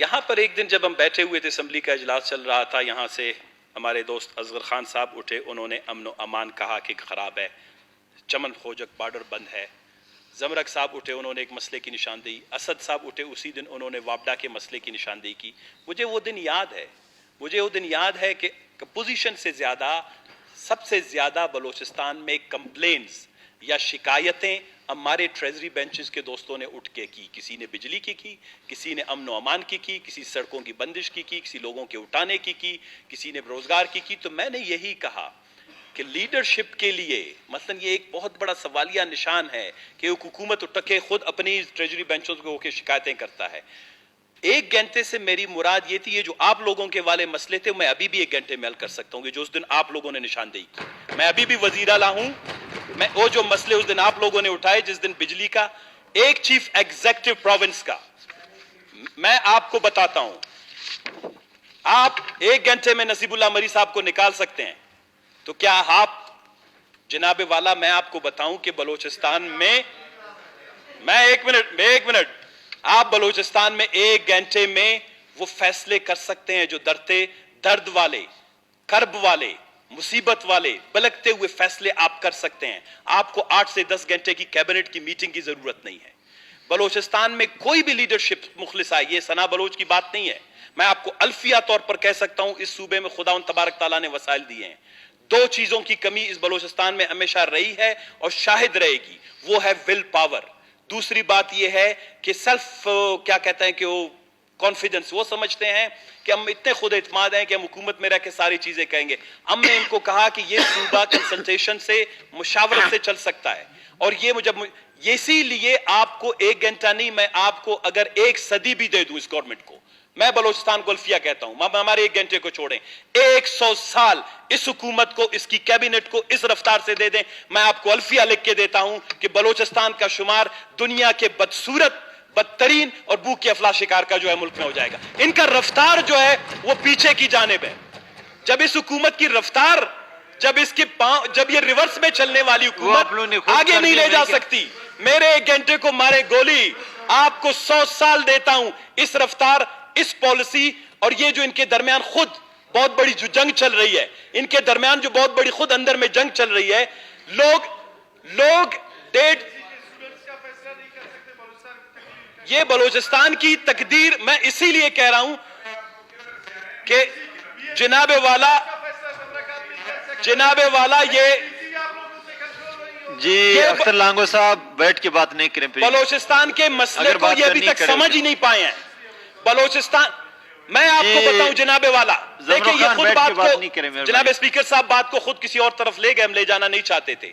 یہاں پر ایک دن جب ہم بیٹھے ہوئے تھے، اسمبلی کا اجلاس چل رہا تھا، یہاں سے ہمارے دوست اصغر خان صاحب اٹھے، انہوں نے امن و امان کہا کہ خراب ہے، چمن خوجک بارڈر بند ہے۔ زمرک صاحب اٹھے، انہوں نے ایک مسئلے کی نشاندہی، اسد صاحب اٹھے، اسی دن انہوں نے وابڈا کے مسئلے کی نشاندہی کی۔ مجھے وہ دن یاد ہے کہ اپوزیشن سے زیادہ، سب سے زیادہ بلوچستان میں کمپلینز یا شکایتیں ہمارے ٹریزری بینچز کے دوستوں نے اٹھ کے کی۔ کسی نے بجلی کی، کسی نے امن و امان کی، کسی سڑکوں کی بندش کی، کسی لوگوں کے اٹھانے کی، کسی نے روزگار کی۔ تو میں نے یہی کہا کہ لیڈرشپ کے لیے مثلا یہ ایک بہت بڑا سوالیہ نشان ہے کہ ایک حکومت اٹھے خود اپنی ٹریجری بینچوں کو کے شکایتیں کرتا ہے۔ ایک گھنٹے سے میری مراد یہ تھی، یہ جو آپ لوگوں کے والے مسئلے تھے میں ابھی بھی ایک گھنٹے میں حل کر سکتا ہوں، جو اس دن آپ لوگوں نے نشاندہی کی۔ میں ابھی بھی وزیر اعلیٰ ہوں، میں وہ جو مسئلے اس دن آپ لوگوں نے اٹھائے، جس دن بجلی کا، ایک چیف ایگزیکٹو پروونس کا، میں آپ کو بتاتا ہوں، آپ ایک گھنٹے میں نصیب اللہ مری صاحب کو نکال سکتے ہیں، تو کیا آپ جناب والا میں آپ کو بتاؤں کہ بلوچستان میں ایک منٹ آپ بلوچستان میں ایک گھنٹے میں وہ فیصلے کر سکتے ہیں جو درد والے، کرب والے، مصیبت والے، بلکتے ہوئے فیصلے آپ کر سکتے ہیں۔ آپ کو 8 سے 10 گھنٹے کی کیبنٹ کی میٹنگ کی ضرورت نہیں ہے۔ بلوچستان میں کوئی بھی لیڈرشپ مخلص آئی، یہ ثنا بلوچ کی بات نہیں ہے، میں آپ کو الفیہ طور پر کہہ سکتا ہوں، اس صوبے میں خداوند تبارک تعالیٰ نے وسائل دیے ہیں۔ 2 چیزوں کی کمی اس بلوچستان میں ہمیشہ رہی ہے اور شاہد رہے گی، وہ ہے ول پاور۔ دوسری بات یہ ہے کہ کیا کہتے ہیں کہ وہ کانفیڈنس، وہ سمجھتے ہیں کہ ہم اتنے خود اعتماد ہیں کہ ہم حکومت میں رہ کے ساری چیزیں کہیں گے۔ ہم نے ان کو کہا کہ یہ صوبہ کنسلٹیشن سے، مشاورت سے چل سکتا ہے، اور اسی لیے آپ کو ایک گھنٹہ نہیں، میں آپ کو اگر 1 صدی بھی دے دوں اس گورنمنٹ کو، میں بلوچستان کو الفیہ کہتا ہوں، ہمارے 1 گھنٹے کو چھوڑیں، 100 سال اس حکومت کو، اس کی کیبنٹ کو اس رفتار سے دے دیں، میں آپ کو الفیہ لکھ کے دیتا ہوں کہ بلوچستان کا شمار دنیا کے بدصورت، بدترین اور بھوک کے افلاح شکار کا جو ہے ملک میں ہو جائے گا۔ ان کا رفتار جو ہے وہ پیچھے کی جانب ہے۔ جب اس حکومت کی رفتار، جب یہ ریورس میں چلنے والی حکومت آگے نہیں لے جا سکتی، میرے 1 گھنٹے کو مارے گولی، آپ کو 100 سال دیتا ہوں اس رفتار، اس پالیسی، اور یہ جو ان کے درمیان خود بہت بڑی جو جنگ چل رہی ہے، ان کے درمیان جو بہت بڑی خود اندر میں جنگ چل رہی ہے، لوگ یہ بلوچستان کی تقدیر، میں اسی لیے کہہ رہا ہوں کہ جناب والا یہ جی اختر لانگو صاحب بیٹھ کے بات نہیں کریں، بلوچستان کے مسئلے کو یہ ابھی تک سمجھ ہی نہیں پائے ہیں۔ بلوچستان، میں آپ کو بتاؤں جناب والا، دیکھیں یہ خود بات کو، جناب اسپیکر صاحب بات کو خود کسی اور طرف لے گئے، ہم لے جانا نہیں چاہتے تھے۔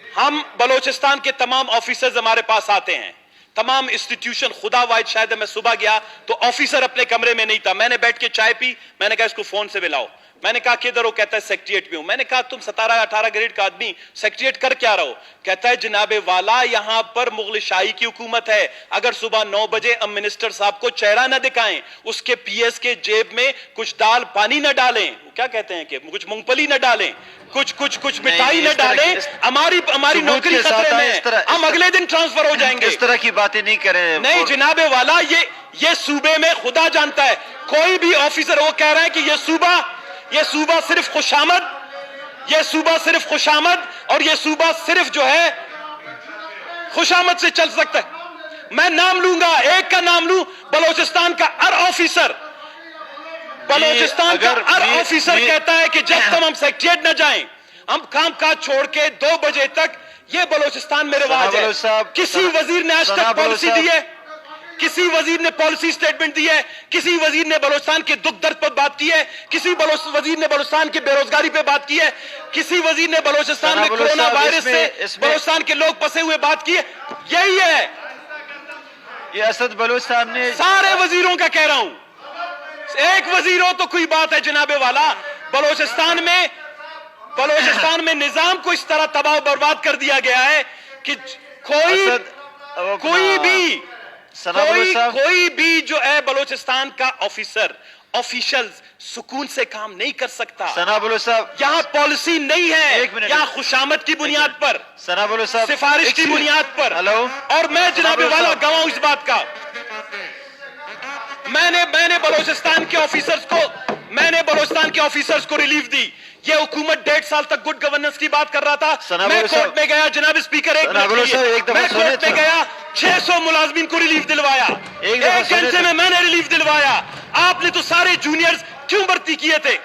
ہم بلوچستان کے تمام آفیسرز ہمارے پاس آتے ہیں، تمام انسٹیٹیوشن، خدا واحد شاہد ہے، میں صبح گیا تو آفیسر اپنے کمرے میں نہیں تھا، میں نے بیٹھ کے چائے پی، میں نے کہا اس کو فون سے ملاؤ، میں نے کہا کدھر ہو، کہتا ہے سیکٹریٹ میں ہوں، میں نے کہا تم 17-18 گریڈ کا آدمی سیکٹریٹ کر کیا رہو، کہتا ہے جناب والا یہاں پر مغل شاہی کی حکومت ہے، اگر صبح 9 بجے ہم منسٹر صاحب کو چہرہ نہ دکھائیں، اس کے پی ایس کے جیب میں کچھ دال پانی نہ ڈالیں، کیا کہتے ہیں کہ کچھ مونگ پھلی نہ ڈالیں، کچھ مٹھائی نہ ڈالیں، ہماری نوکری خطرے میں ہے، ہم اگلے دن ٹرانسفر ہو جائیں گے۔ اس طرح کی باتیں نہیں کریں۔ نہیں جناب والا، یہ صوبے میں خدا جانتا ہے، کوئی بھی آفیسر وہ کہہ رہا ہے کہ یہ صوبہ صرف خوشامد اور یہ صوبہ صرف جو ہے خوشامد سے چل سکتا ہے۔ میں نام لوں گا، ایک کا نام لوں، بلوچستان کا ہر آفیسر کہتا ہے کہ جب تک ہم سیکٹریٹ نہ جائیں، ہم کام کاج چھوڑ کے 2 بجے تک، یہ بلوچستان میں رواج ہے۔ کسی وزیر نے آج تک پالیسی دی ہے، کسی وزیر نے پالیسی سٹیٹمنٹ دی ہے، کسی وزیر نے بلوچستان کے دکھ درد پر بات کی ہے، کسی وزیر نے بلوچستان کے بے روزگاری پہ بات کی ہے، کسی وزیر نے بلوچستان میں کورونا وائرس سے بلوچستان کے لوگ پسے ہوئے بات کی ہے؟ یہی ہے یہ اسد بلوچ صاحب نے سارے وزیروں کا کہہ رہا ہوں، ایک وزیر ہو تو کوئی بات ہے جناب والا، بلوچستان میں نظام کو اس طرح تباہ و برباد کر دیا گیا ہے کہ کوئی بھی جو ہے بلوچستان کا آفیشلز سکون سے کام نہیں کر سکتا۔ ثنا بلوچ صاحب، یہاں پالیسی نہیں ہے، یہاں خوشامد کی بنیاد پر، ثنا بلوچ صاحب سفارش کی بنیاد پر، ہلو، اور میں جناب والا گواہ ہوں اس بات کا، میں نے بلوچستان کے آفیسرز کو ریلیف دی. یہ حکومت 1.5 سال تک گڈ گورننس کی بات کر رہا تھا. میں کورٹ میں گیا جناب اسپیکر, میں کورٹ میں گیا 600 ملازمین کو ریلیف دلوایا. 1 گھنٹے میں نے ریلیف دلوایا. آپ نے تو سارے جونیئرز کیوں بھرتی کیے تھے؟